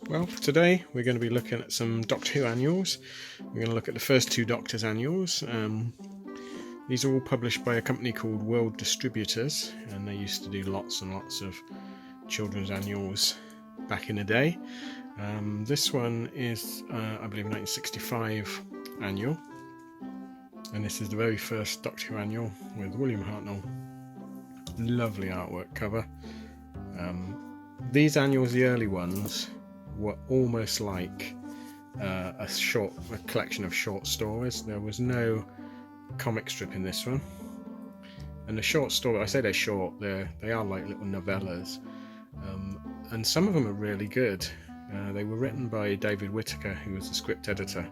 Well, for today we're going to be looking at some Doctor Who annuals. We're going to look at the first two Doctors annuals. These are all published by a company called World Distributors, and they used to do lots and lots of children's annuals back in the day. This one is, I believe, 1965 annual, and this is the very first Doctor Who annual with William Hartnell. Lovely artwork cover. These annuals, the early ones, were almost like a collection of short stories. There was no comic strip in this one, and the short story, I say they're short, they are like little novellas, and some of them are really good. They were written by David Whittaker, who was the script editor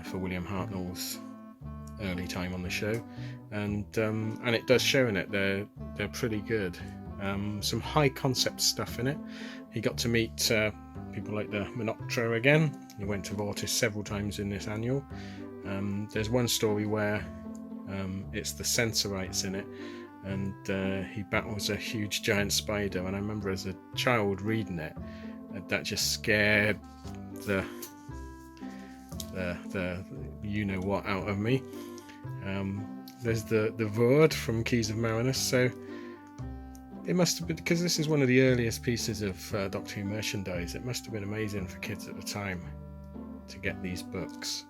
for William Hartnell's early time on the show, and it does show in it. They're pretty good. Some high concept stuff in it. He got to meet people like the Monoptera again. He went to Vortis several times in this annual. There's one story where it's the Sensorites in it, and he battles a huge giant spider, and I remember as a child reading it, that just scared the you know what out of me. There's the Vord from Keys of Marinus, so it must have been, because this is one of the earliest pieces of Doctor Who merchandise, it must have been amazing for kids at the time to get these books.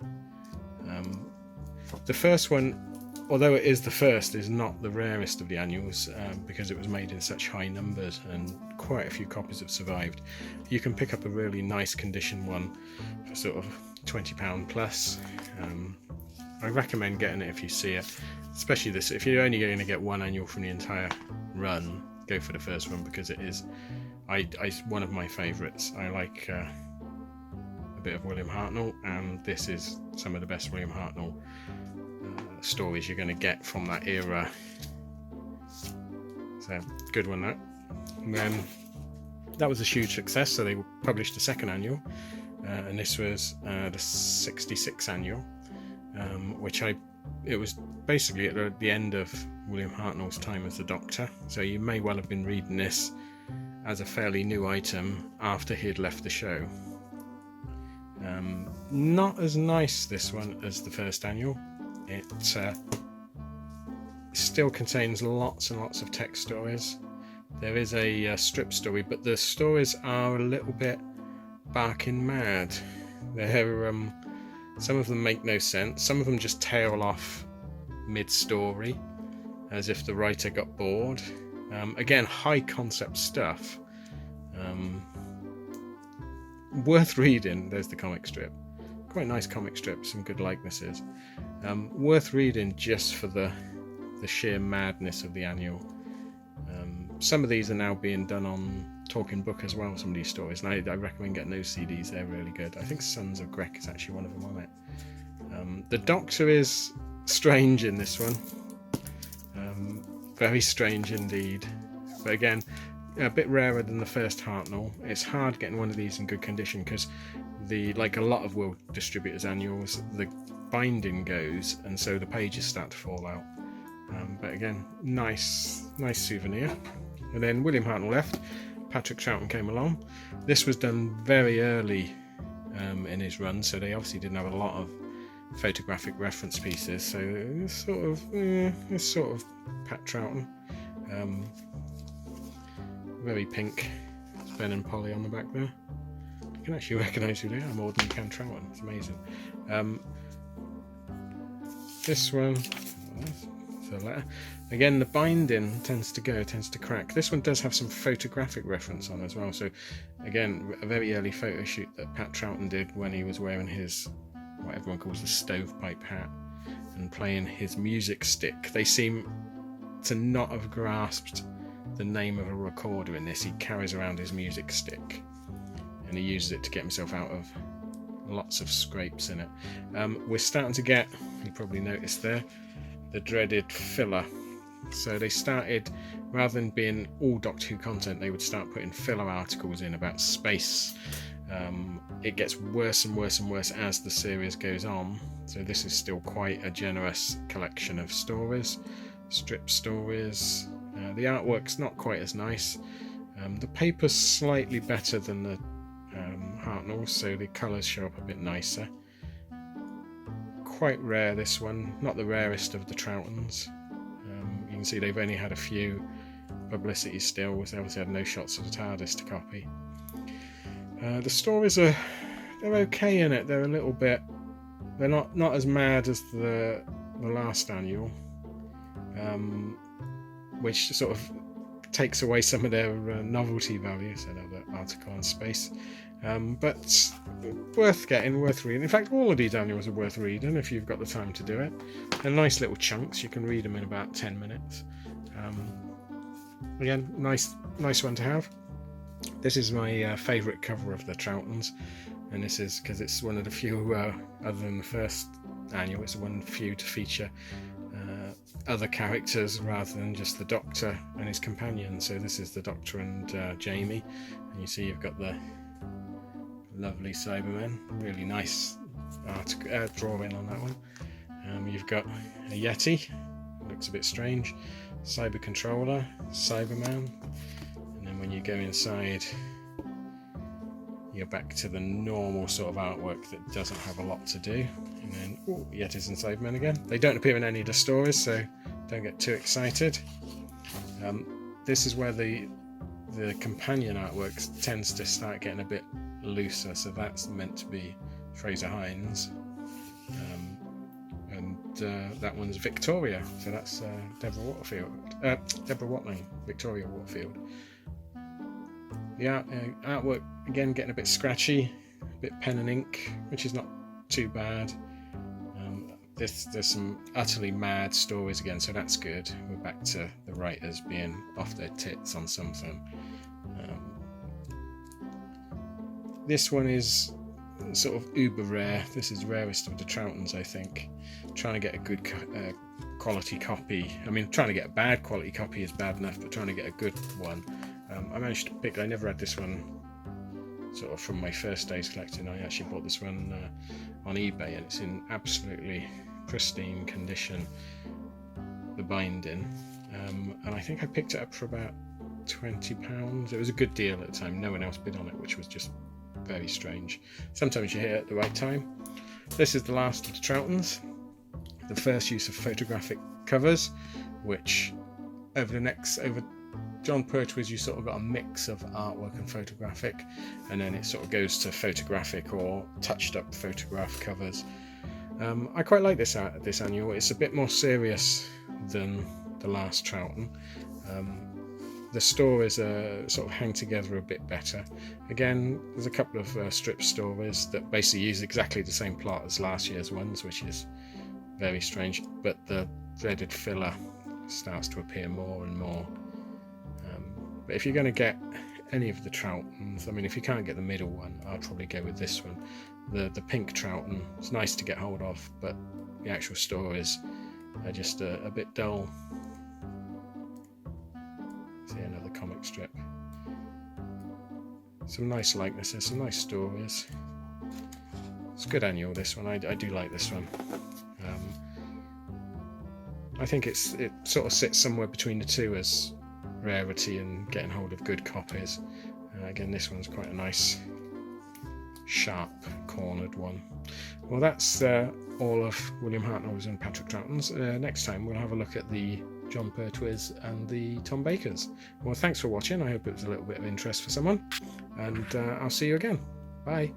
The first one, although it is the first, is not the rarest of the annuals, because it was made in such high numbers and quite a few copies have survived. You can pick up a really nice condition one for sort of £20 plus. I recommend getting it if you see it, especially this. If you're only going to get one annual from the entire run, go for the first one, because it is one of my favourites. I like a bit of William Hartnell, and this is some of the best William Hartnell stories you're going to get from that era. So good one, that. And then that was a huge success, so they published the second annual, and this was the 66 annual, it was basically at the end of William Hartnell's time as the Doctor, so you may well have been reading this as a fairly new item after he had left the show. Not as nice, this one, as the first annual. It still contains lots and lots of text stories. There is a strip story, but the stories are a little bit barking mad. They're some of them make no sense. Some of them just tail off mid-story, as if the writer got bored. Again, high concept stuff. Worth reading. There's the comic strip. Quite nice comic strip, some good likenesses. Worth reading just for the sheer madness of the annual. Some of these are now being done on Talking Book as well, some of these stories, and I recommend getting those CDs. They're really good. I think Sons of Grek is actually one of them on it. The Doctor is strange in this one. Very strange indeed. But again, a bit rarer than the first Hartnell. It's hard getting one of these in good condition, because like a lot of World Distributors annuals, the binding goes, and so the pages start to fall out. But again, nice souvenir. And then William Hartnell left, Patrick Troughton came along. This was done very early in his run, so they obviously didn't have a lot of photographic reference pieces, so it's sort of Pat Troughton. Very pink. It's Ben and Polly on the back there. You can actually recognise who they are more than you can Troughton. It's amazing. This one, the letter. Again, the binding tends to crack. This one does have some photographic reference on as well. So again, a very early photo shoot that Pat Troughton did when he was wearing his, what everyone calls the stovepipe hat, and playing his music stick. They seem to not have grasped the name of a recorder in this. He carries around his music stick, and he uses it to get himself out of lots of scrapes in it. We're starting to get, you probably noticed there, the dreaded filler. So they started, rather than being all Doctor Who content, they would start putting filler articles in about space. It gets worse and worse and worse as the series goes on, so this is still quite a generous collection of stories, strip stories. The artwork's not quite as nice. The paper's slightly better than the Hartnell, so the colours show up a bit nicer. Quite rare, this one, not the rarest of the Troughtons. You can see they've only had a few publicity stills. They obviously had no shots of the TARDIS to copy. The stories they're okay in it. They're a little bit, they're not as mad as the last annual, which sort of takes away some of their novelty value. So another article on space, but worth getting, worth reading. In fact, all of these annuals are worth reading if you've got the time to do it. They're nice little chunks. You can read them in about 10 minutes. Again, nice one to have. This is my favourite cover of the Troughtons, and this is because it's one of the few, other than the first annual, it's the one few to feature other characters rather than just the Doctor and his companion. So this is the Doctor and Jamie, and you see you've got the lovely Cybermen. Really nice drawing on that one. You've got a Yeti, looks a bit strange, Cyber Controller, Cyberman, and then when you go inside you're back to the normal sort of artwork that doesn't have a lot to do. And then Yetis and Cybermen again. They don't appear in any of the stories, so don't get too excited. This is where the companion artwork tends to start getting a bit looser, so that's meant to be Fraser Hines, and that one's Victoria, so that's Deborah Watling, Victoria Waterfield. Yeah, artwork again getting a bit scratchy, a bit pen and ink, which is not too bad. There's some utterly mad stories again, so that's good. We're back to the writers being off their tits on something. This one is sort of uber rare. This is rarest of the Troughtons, I think. Trying to get a good quality copy. I mean, trying to get a bad quality copy is bad enough, but trying to get a good one. I managed to pick. I never had this one sort of from my first days collecting. I actually bought this one on eBay, and it's in absolutely pristine condition, the binding, and I think I picked it up for about £20. It was a good deal at the time. No one else bid on it, which was just very strange. Sometimes you're here at the right time. This is the last of the Troughtons, the first use of photographic covers, which over John Pertwee's you sort of got a mix of artwork and photographic, and then it sort of goes to photographic or touched up photograph covers. I quite like this annual. It's a bit more serious than the last Troughton. The stories sort of hang together a bit better. Again, there's a couple of strip stories that basically use exactly the same plot as last year's ones, which is very strange, but the dreaded filler starts to appear more and more. But if you're going to get any of the Troughtons, I mean, if you can't get the middle one, I'll probably go with this one. The pink Troughton, it's nice to get hold of, but the actual stories are just a bit dull. See, another comic strip. Some nice likenesses, some nice stories. It's a good annual, this one. I do like this one. I think it sort of sits somewhere between the two as rarity and getting hold of good copies. Again, this one's quite a nice sharp cornered one. Well, that's all of William Hartnell's and Patrick Troughton's. Next time we'll have a look at the John Pertwee's and the Tom Bakers. Well, thanks for watching. I hope it was a little bit of interest for someone, and I'll see you again. Bye.